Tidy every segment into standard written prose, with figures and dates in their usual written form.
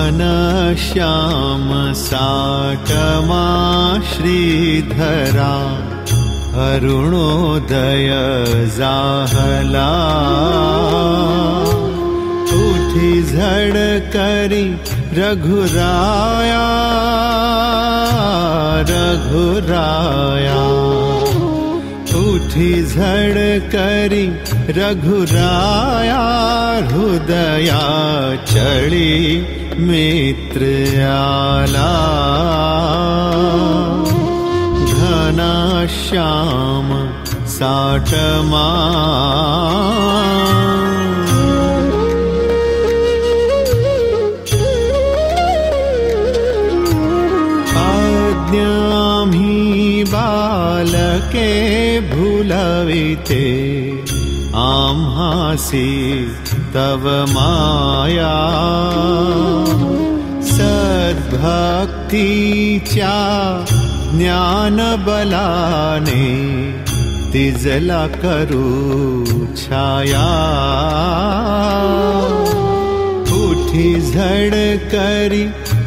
घनश्याम साटमा श्रीधरा अरुणोदय जाहला उठी झड़ करी रघुराया रघुराया उठी झड़ करी रघुराया हृदया चढ़ी मित्र आला घनश्याम साटमा आज्ञामी बालके भूलविते आम्हासी तव माया सद्भक्तीच्या ज्ञान बलाने तिजला करू छाया उठी झड़ करी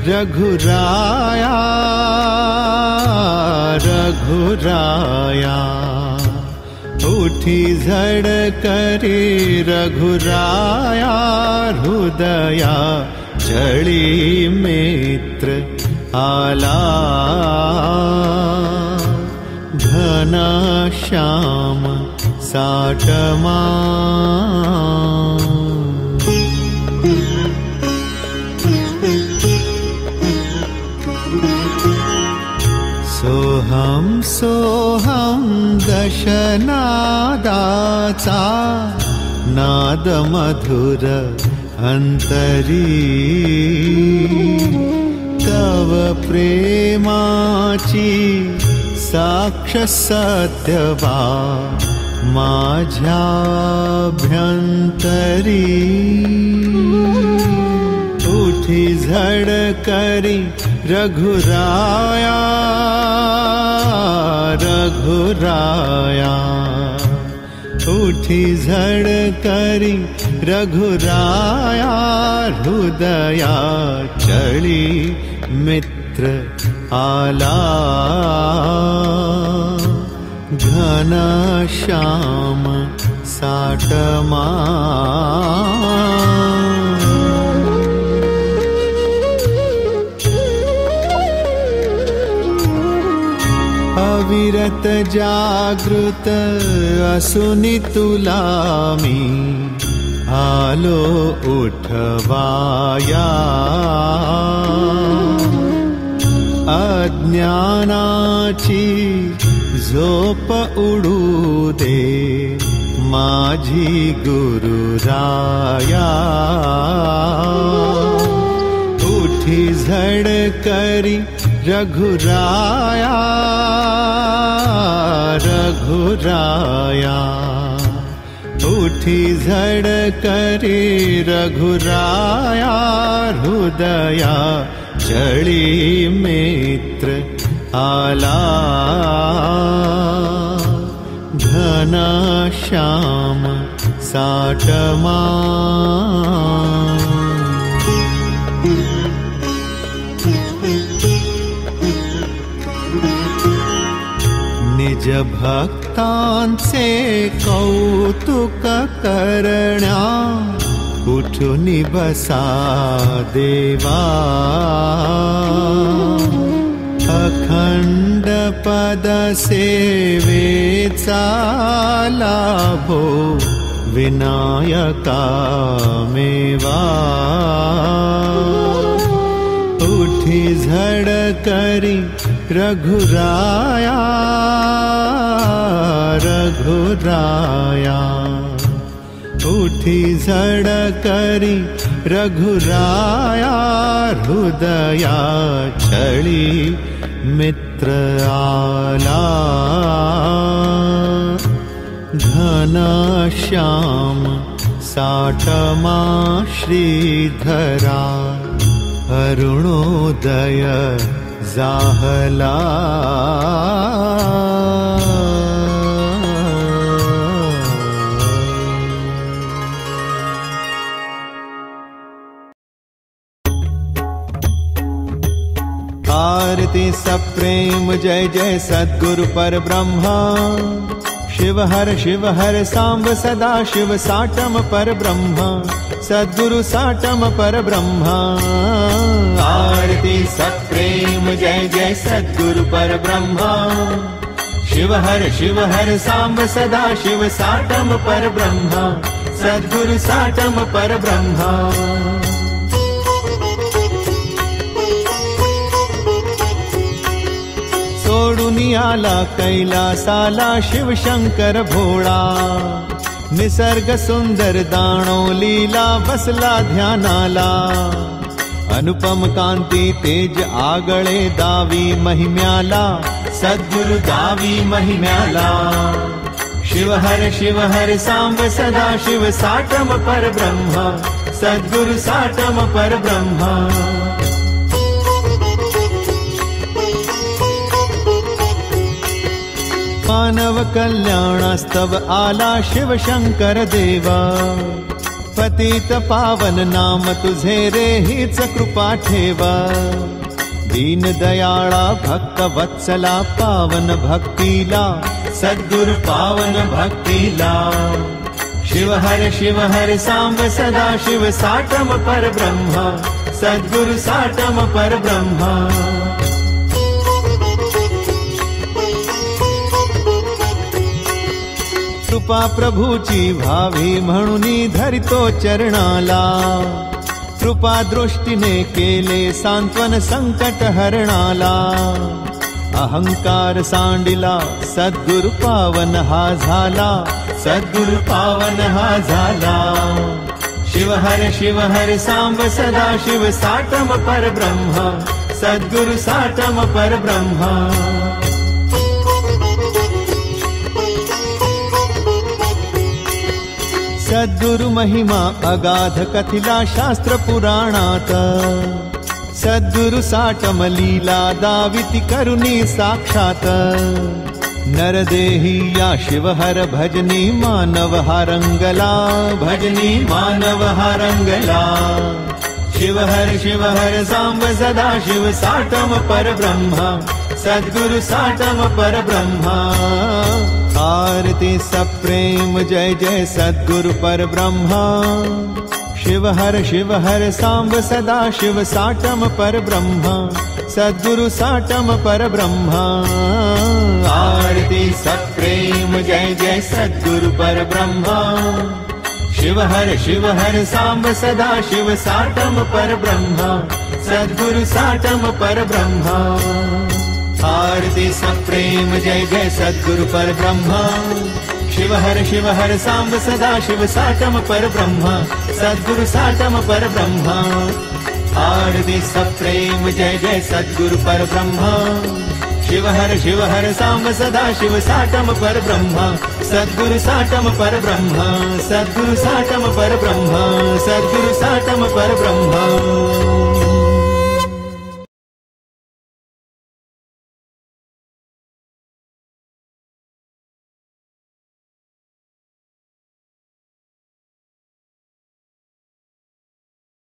रघुराया रघुराया उठी झड़ करी रघुराया हृदया चढ़ी मित्र आला घनश्याम साटमा सोहम सोहम दशनादाचा नाद मधुर अंतरी तव प्रेमाची साक्ष सत्यवा माझ्याभ्यंतरी उठी झड़ करी रघुराया रघुराया उठी झड़ करी रघुराया हृदया चढ़ी मित्र आला घनश्याम साटमा अविरत जागृत असुनी तुलामी आलो उठवाया अज्ञानाची झोप उडू दे माझी गुरुराया उठी झड़ करी रघुराया रघुराया उठी झड़ करी रघुराया हृदया चढ़ी मित्र आला घनश्याम साटमा निज भक्तांचे कौतुक करण्या उठून बसा देवा अखंड पद सेवेचा लाभो विनायका मेवा उठी झड़ करी रघुराया रघुराया उठी झड़ करी रघुराया हृदया चढ़ी मित्र आला घनश्याम साटमा श्रीधरा अरुणोदय जाहला आरती सप्रेम जय जय सद्गुरु पर ब्रह्मा। शिव हर सांब सदा शिव साटम पर ब्रह्मा। सद्गुरु साटम पर ब्रह्मा। आरती सप्रेम जय जय सद्गुरु पर ब्रह्मा। शिव हर सांब सदा शिव साटम पर ब्रह्मा। सद्गुरु साटम पर ब्रह्मा। सोडूनी आला कैलासाला शिव शंकर भोळा। निसर्ग सुंदर दाणो लीला बसला ध्यानाला। अनुपम कांती तेज आगळे दावी महिम्याला। सद्गुरु दावी महिम्याला। शिव हर सांब सदा शिव साटम पर ब्रह्मा। सद्गुरु साटम पर ब्रह्मा। मानव कल्याणास्तव आला शिव शंकर देवा। पतित पावन नाम तुझे रे हीच कृपा ठेवा। दीन दयाळा भक्त वत्सला पावन भक्तीला। सद्गुरु पावन भक्तीला। शिव हर सांब सदा शिव साटम पर ब्रह्मा। सद्गुरु साटम पर ब्रह्मा। कृपा प्रभूची भावी म्हणूनी धरितो चरणाला। कृपा दृष्टीने केले सांत्वन संकट हरणाला। अहंकार सांडिला सद्गुरु पावन हा झाला। सद्गुरु पावन हा झाला। शिव हर सांब सदा शिव साटम पर ब्रह्मा। सद्गुरु साटम पर ब्रह्मा। सद्गुरु महिमा अगाध कथिला शास्त्र पुराणात। सद्गुरु साटम लीला दाविती करुणी साक्षात। नरदेही या शिवहर भजनी मानव हा रंगला। भजनी मानव हा रंगला। शिव हर सांब सदा शिव साटम पर ब्रह्मा। सद्गुरु साटम पर ब्रह्मा। आरती सप्रेम जय जय सद्गुरु पर ब्रह्मा। शिव हर सांब सदा शिव साटम पर ब्रह्मा। सद्गुरु साटम पर ब्रह्मा। आरती सप्रेम जय जय सद्गुरु पर ब्रह्मा। शिव हर सांब सदा शिव साटम पर ब्रह्मा। सद्गुरु साटम पर ब्रह्मा। आरती सप्रेम जय जय सद्गुरु पर ब्रह्मा। शिव हर सांब सदा शिव साटम पर ब्रह्मा। सद्गुरु साटम पर ब्रह्मा। आरती सप्रेम जय जय सद्गुरु पर ब्रह्मा। शिव हर सांब सदा शिव साटम पर ब्रह्मा। सद्गुरु साटम पर ब्रह्मा। सद्गुरु साटम पर ब्रह्मा। सद्गुरु साटम पर ब्रह्मा।